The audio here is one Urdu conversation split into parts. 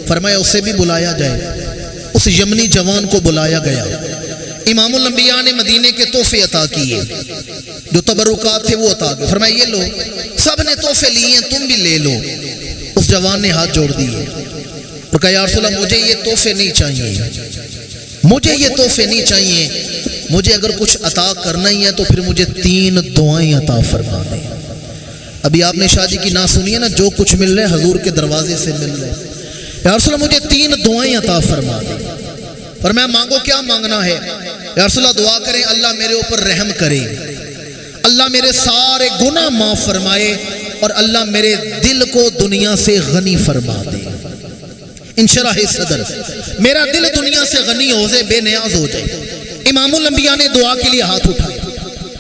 فرمایا اسے بھی بلایا جائے۔ اس یمنی جوان کو بلایا گیا۔ امام الانبیاء نے مدینے کے تحفے عطا کیے، جو تبرکات تھے وہ عطا کیے۔ فرمایا یہ لو، سب نے تحفے لیے ہیں، تم بھی لے لو۔ اس جوان نے ہاتھ جوڑ دیے اور کہا یا رسول اللہ مجھے یہ تحفے نہیں چاہیے، مجھے یہ تحفے نہیں چاہیے، مجھے اگر کچھ عطا کرنا ہی ہے تو پھر مجھے 3 دعائیں عطا فرما دیں۔ ابھی آپ نے شادی کی نہ سنی ہے نا، جو کچھ مل رہے حضور کے دروازے سے مل رہے۔ یا رسول اللہ مجھے 3 دعائیں عطا فرما دیں۔ فرمایا مانگو، کیا مانگنا ہے؟ یا رسول اللہ دعا کریں اللہ میرے اوپر رحم کرے، اللہ میرے سارے گناہ معاف فرمائے، اور اللہ میرے دل کو دنیا سے غنی فرما دے۔ انشراح صدر، میرا دل دنیا سے غنی ہو جائے، بے نیاز ہو جائے۔ امام الانبیاء نے دعا کے لیے ہاتھ اٹھائے،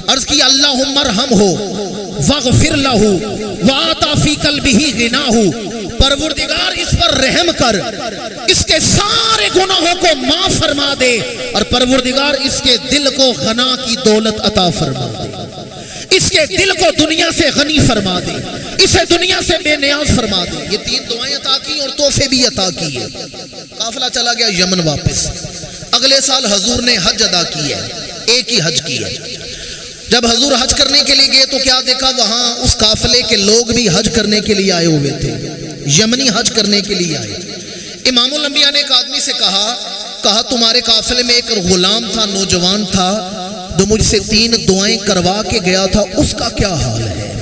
عرض کی اللہم ارحمہ واغفر لہ وآتا فی قلبہ غناہ، پروردگار اس پر رحم کر، اس کے سارے گناہوں کو معاف فرما دے، اور پروردگار اس کے دل کو غنا کی دولت عطا فرما دے، اس کے دل کو دنیا سے غنی فرما دے، اسے دنیا سے بے نیاز فرما دے۔ یہ 3 دعائیں عطا کی اور تحفے بھی عطا کیے۔ قافلہ چلا گیا یمن واپس۔ اگلے سال حضور نے حج ادا کیا، ایک ہی حج کیا۔ جب حضور حج کرنے کے لیے گئے تو کیا دیکھا، وہاں اس قافلے کے لوگ بھی حج کرنے کے لیے آئے ہوئے تھے، یمنی حج کرنے کے لیے آئے۔ امام الانبیاء نے ایک آدمی سے کہا تمہارے قافلے میں ایک غلام تھا، نوجوان تھا، جو مجھ سے 3 دعائیں کروا کے گیا تھا، اس کا کیا حال ہے؟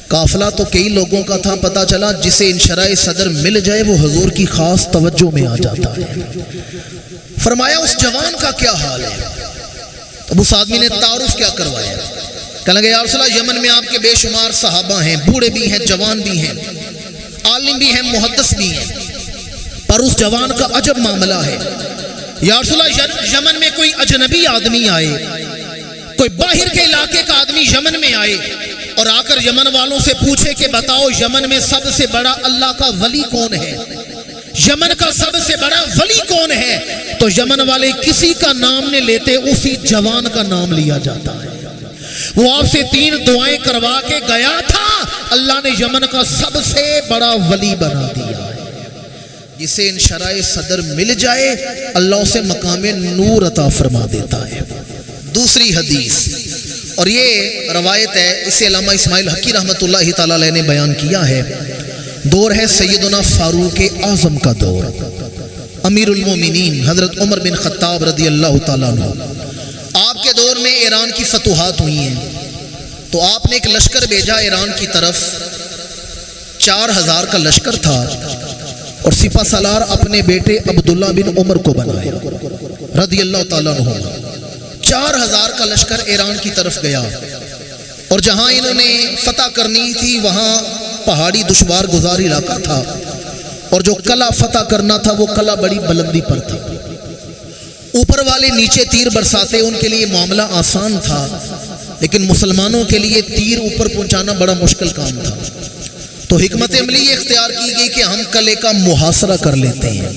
قافلہ تو کئی لوگوں کا تھا، پتہ چلا جسے انشراح صدر مل جائے وہ حضور کی خاص توجہ میں آ جاتا ہے۔ فرمایا اس جوان کا کیا حال ہے؟ اب اس آدمی نے تعارف کیا کروایا، کہنے لگے یا رسول اللہ یمن میں آپ کے بے شمار صحابہ ہیں، بوڑھے بھی ہیں، جوان بھی ہیں، عالم بھی ہیں، محدث بھی ہیں، پر اس جوان کا عجب معاملہ ہے۔ یا رسول اللہ یمن میں کوئی اجنبی آدمی آئے، کوئی باہر کے علاقے کا آدمی یمن میں آئے اور آ کر یمن والوں سے پوچھے کہ بتاؤ یمن میں سب سے بڑا اللہ کا ولی کون ہے، یمن کا سب سے بڑا ولی کون ہے، تو یمن والے کسی کا نام نہیں لیتے، اسی جوان کا نام لیا جاتا ہے۔ وہ آپ سے 3 دعائیں کروا کے گیا تھا، اللہ نے یمن کا سب سے بڑا ولی بنا دیا ہے۔ جسے انشراح صدر مل جائے اللہ اسے مقام نور عطا فرما دیتا ہے۔ دوسری حدیث، اور یہ روایت ہے، اسے علامہ اسماعیل حقی رحمۃ اللہ تعالی علیہ نے بیان کیا ہے۔ دور ہے سیدنا فاروق اعظم کا دور، امیر المومنین حضرت عمر بن خطاب رضی اللہ تعالیٰ عنہ۔ آپ کے دور میں ایران کی فتوحات ہوئی ہیں، تو آپ نے ایک لشکر بھیجا ایران کی طرف، 4000 کا لشکر تھا، اور سپہ سالار اپنے بیٹے عبداللہ بن عمر کو بنایا رضی اللہ تعالیٰ عنہ۔ 4000 کا لشکر ایران کی طرف گیا، اور جہاں انہوں نے فتح کرنی تھی وہاں پہاڑی دشوار گزار علاقہ تھا، اور جو قلعہ فتح کرنا تھا وہ قلعہ بڑی بلندی پر تھا، اوپر والے نیچے تیر برساتے، ان کے لیے معاملہ آسان تھا، لیکن مسلمانوں کے لیے تیر اوپر پہنچانا بڑا مشکل کام تھا۔ تو حکمت عملی یہ اختیار کی گئی کہ ہم قلعے کا محاصرہ کر لیتے ہیں۔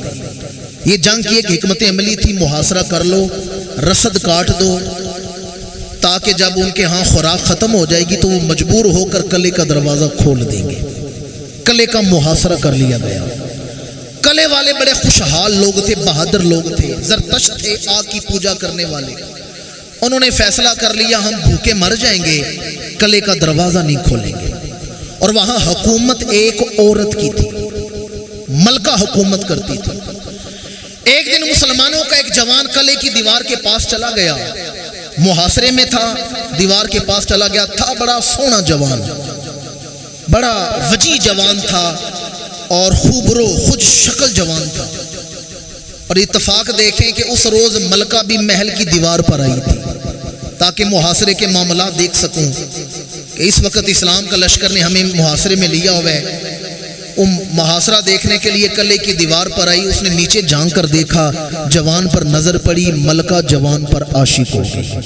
یہ جنگ کی ایک حکمت عملی تھی، محاصرہ کر لو، رسد کاٹ دو، تاکہ جب ان کے ہاں خوراک ختم ہو جائے گی تو وہ مجبور ہو کر قلعے کا دروازہ کھول دیں گے۔ قلعے کا محاصرہ کر لیا گیا۔ قلعے والے بڑے خوشحال لوگ تھے، بہادر لوگ تھے، زرتشت تھے، آگ کی پوجا کرنے والے۔ انہوں نے فیصلہ کر لیا ہم بھوکے مر جائیں گے، قلعے کا دروازہ نہیں کھولیں گے۔ اور وہاں حکومت ایک عورت کی تھی، ملکہ حکومت کرتی تھی۔ ایک دن مسلمانوں کا ایک جوان قلعے کی دیوار کے پاس چلا گیا، محاصرے میں تھا، دیوار کے پاس چلا گیا، تھا بڑا سونا جوان، بڑا وجی جوان تھا، اور خوبرو خود شکل جوان تھا۔ اور اتفاق دیکھیں کہ اس روز ملکہ بھی محل کی دیوار پر آئی تھی، تاکہ محاصرے کے معاملات دیکھ سکوں کہ اس وقت اسلام کا لشکر نے ہمیں محاصرے میں لیا ہوا ہے۔ محاصرہ دیکھنے کے لیے قلعے کی دیوار پر آئی، اس نے نیچے جھانک کر دیکھا، جوان پر نظر پڑی، ملکہ جوان پر عاشق ہو گئی۔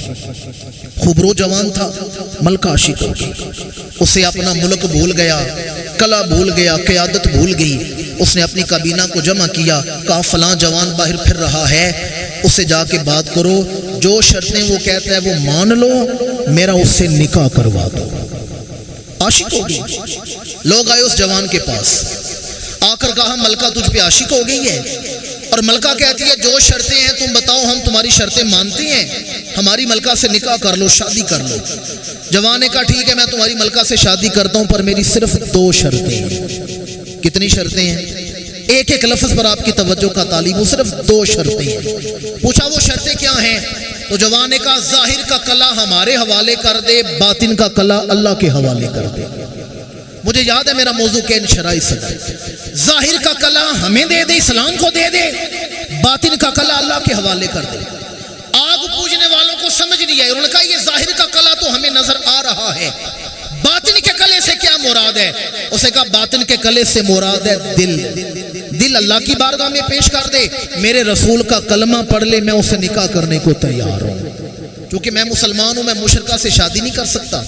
خوبرو جوان تھا، ملکہ عاشق ہو گئی۔ اسے اپنا ملک بھول گیا، قلعہ بھول گیا، قیادت بھول گئی۔ اس نے اپنی کابینہ کو جمع کیا، کہا فلاں جوان باہر پھر رہا ہے، اسے جا کے بات کرو، جو شرطیں وہ کہتا ہے وہ مان لو، میرا اس سے نکاح کروا دو۔ عاشق ہو گئی۔ لوگ آئے اس جوان کے پاس، آ کر کہا ملکہ تجھ پہ عاشق ہو گئی ہے؟ اور ملکہ کہتی ہے جو شرطیں ہیں تم بتاؤ، ہم تمہاری شرطیں مانتے ہیں، ہماری ملکہ سے نکاح کر لو، شادی کر لو۔ جوان نے کہا ٹھیک ہے میں تمہاری ملکہ سے شادی کرتا ہوں، پر میری صرف 2 شرطیں ہیں۔ کتنی شرطیں ہیں؟ ایک ایک لفظ پر آپ کی توجہ کا طالب ہوں، صرف 2 شرطیں ہیں۔ پوچھا وہ شرطیں کیا ہیں؟ تو جوان نے کہا ظاہر کا کلا ہمارے حوالے کر دے، باطن کا کلا اللہ کے حوالے کر دے۔ مجھے یاد ہے میرا موضوع کہ انشراء صدر، ظاہر کا کلا ہمیں دے دے، اسلام کو دے دے، باطن کا کلا اللہ کے حوالے کر دے۔ آگ پوجنے والوں کو سمجھ نہیں آئی، انہوں نے کہا یہ ظاہر کا کلا تو ہمیں نظر آ رہا ہے، باطن کے کلے سے کیا مراد ہے؟ اسے کہا باطن کے کلے سے مراد ہے دل۔ دل اللہ کی بارگاہ میں پیش کر دے، میرے رسول کا کلمہ پڑھ لے، میں اسے نکاح کرنے کو تیار ہوں، کیونکہ میں مسلمان ہوں، میں مشرکہ سے شادی نہیں کر سکتا۔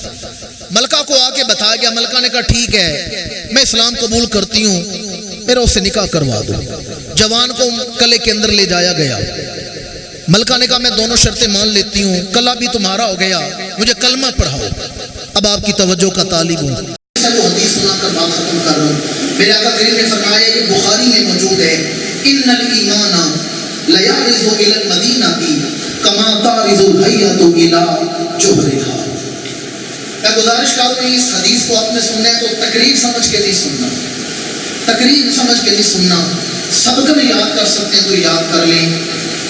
ملکہ کو آ کے بتایا گیا، ملکہ نے کہا ٹھیک ہے میں اسلام قبول کرتی ہوں، میرا اس سے نکاح کروا دو۔ جوان کو کلے کے اندر لے جایا گیا، ملکہ نے کہا میں دونوں شرطیں مان لیتی ہوں، کلا بھی تمہارا ہو گیا، مجھے کلمہ پڑھاؤ۔ اب آپ کی توجہ کا طالب ہوں، وہ حدیث سنا کر بات ختم کر رہا ہوں۔ میرے آقا کریم نے فرمایا، یہ بخاری میں موجود ہے، ان الایمان لیارض الی المدینہ کما تارض الحیۃ الی جوہرہا۔ میں گزارش کروں گی اس حدیث کو آپ نے سننا ہے تو تقریر سمجھ کے نہیں سننا، تقریر سمجھ کے نہیں سننا، سبق میں یاد کر سکتے ہیں تو یاد کر لیں۔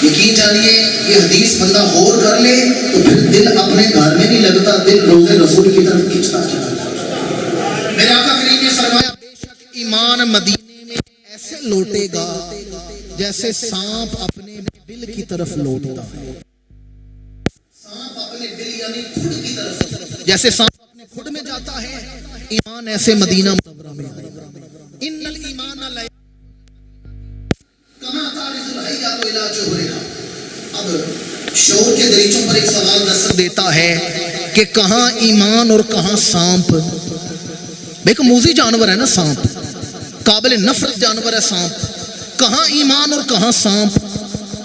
یقین جانیے یہ حدیث بندہ غور کر لے تو پھر دل اپنے گھر میں نہیں لگتا، دل روض رسول کی طرف کھینچتا چلا۔ میرے آقا کریم نے فرمایا بے شک ایمان مدینے میں ایسے لوٹے گا جیسے سانپ اپنے بل کی طرف لوٹتا ہے۔ سانپ اپنے بل یعنی کھڈ کی طرف، جیسے سانپ اپنے کھڈ میں جاتا ہے، ایمان ایسے مدینہ منورہ میں آئے گا۔ ان الایمان لا کما تارض الحیۃ الی جوہرہا۔ اب شعور کے دریچوں پر ایک سوال دستک دیتا ہے کہ کہاں ایمان اور کہاں سانپ؟ ایک موذی جانور ہے نا سانپ، قابل نفرت جانور ہے سانپ، کہاں ایمان اور کہاں سانپ؟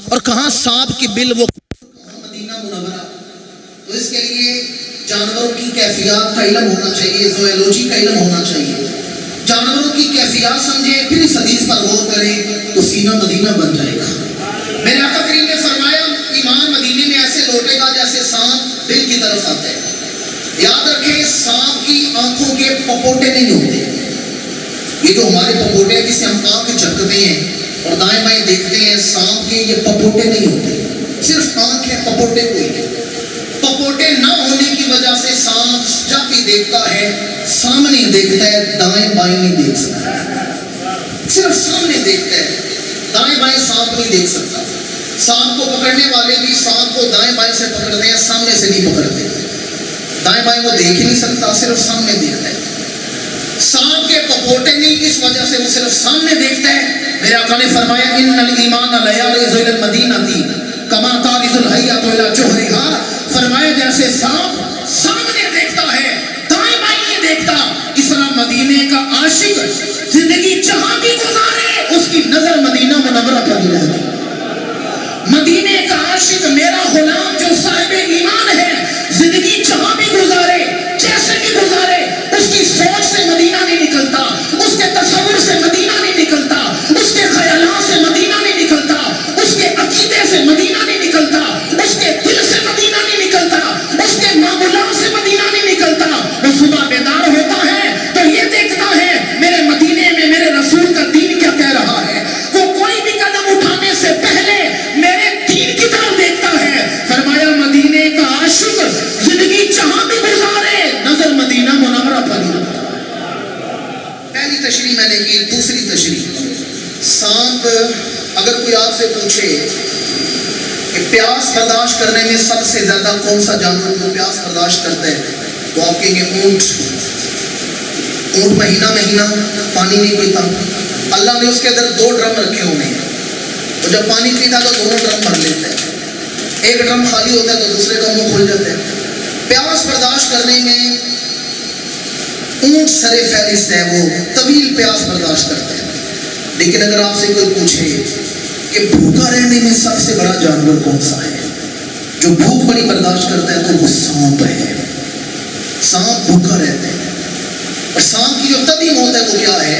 اور کہاں سانپ کی بل وہ مدینہ منورہ؟ تو اس کے لیے جانوروں کی کیفیات کا علم ہونا چاہیے، زوالوجی کا علم ہونا چاہیے، جانوروں کی کیفیات سمجھے، پھر اس حدیث پر غور کریں تو سینہ مدینہ بن جائے گا۔ میرے آقا کریم نے فرمایا ایمان مدینے میں ایسے لوٹے گا جیسے سانپ بل کی طرف آتا ہے۔ یاد رکھیں سانپ کی آنکھوں کے پپوٹے نہیں ہوتے، یہ جو ہمارے پپوٹے ہیں جسے ہم آنکھ جھپکتے ہیں اور دائیں بائیں دیکھتے ہیں، سانپ کے یہ پپوٹے نہیں ہوتے، صرف آنکھ ہے، پپوٹے کوئی نہیں۔ پپوٹے نہ ہونے کی وجہ سے سانپ جب بھی دیکھتا ہے سامنے دیکھتا ہے، دائیں بائیں نہیں دیکھ سکتا، صرف سامنے دیکھتا ہے، دائیں بائیں سانپ نہیں دیکھ سکتا۔ سانپ کو پکڑنے والے بھی سانپ کو دائیں بائیں سے پکڑتے ہیں، سامنے سے نہیں پکڑتے، دائیں بائیں وہ دیکھ ہی نہیں سکتا، صرف سامنے دیکھتا ہے۔ سانپ کے پپوٹے نہیں، اس وجہ سے وہ صرف سامنے دیکھتا ہے۔ میرے آقا نے فرمایا ان الایمان لیارض الی المدینہ کما تارض الحیۃ الی جوہرہا، فرمایا جیسے سانپ سامنے دیکھتا ہے، دائیں بائیں نہیں دیکھتا، اس طرح مدینے کا عاشق زندگی جہاں بھی گزارے اس کی نظر مدینہ منورہ پر ہی رہتی۔ مدینے کا عاشق میرا غلام جو صاحب ایمان ہے، زندگی جہاں بھی گزارے، جیسے بھی گزارے، اس کی سوچ سے مدینہ نہیں نکلتا، اس کے تصور سے مدینہ نہیں نکلتا، اس کے خیالات سے مدینہ نہیں نکلتا، اس کے عقیدے سے مدینہ نہیں نکلتا، اس کے دل سے مدینہ نہیں نکلتا، اس کے معاملات سے مدینہ نہیں نکلتا۔ وہ صبح بیدار ہوتا ہے تو یہ دیکھتا ہے میرے مدینے میں میرے رسول کا دین کیا کہہ رہا ہے، وہ کوئی بھی قدم اٹھانے سے پہلے میرے دین کی طرف دیکھتا ہے۔ فرمایا مدینے کا عاشق زندگی جہاں بھی گزارے نظر مدینہ منورہ پر ہی۔ پہلی تشریح میں نے کی، دوسری تشریح، سانپ اگر کوئی آپ سے پوچھے کہ پیاس برداشت کرنے میں سب سے زیادہ کون سا جانور کو پیاس برداشت کرتا ہے تو آپ کہیں گے اونٹ۔ اونٹ مہینہ مہینہ پانی نہیں پیتا، اللہ نے اس کے اندر 2 ڈرم رکھے ہوئے ہیں، تو جب پانی پیتا تو دونوں ڈرم بھر لیتا ہے، ایک ڈرم خالی ہوتا ہے تو دوسرے کا منہ کھل جاتا ہے۔ پیاس برداشت کرنے میں اونٹ سر فہرست ہے، وہ طویل پیاس برداشت کرتا ہے۔ لیکن اگر آپ سے کوئی پوچھے کہ بھوکا رہنے میں سب سے بڑا جانور کون سا ہے جو بھوک بڑی برداشت کرتا ہے، تو وہ سانپ ہے۔ سانپ بھوکا رہتا ہے، اور سانپ کی جو تدھی موت ہے وہ کیا ہے؟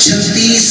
36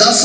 10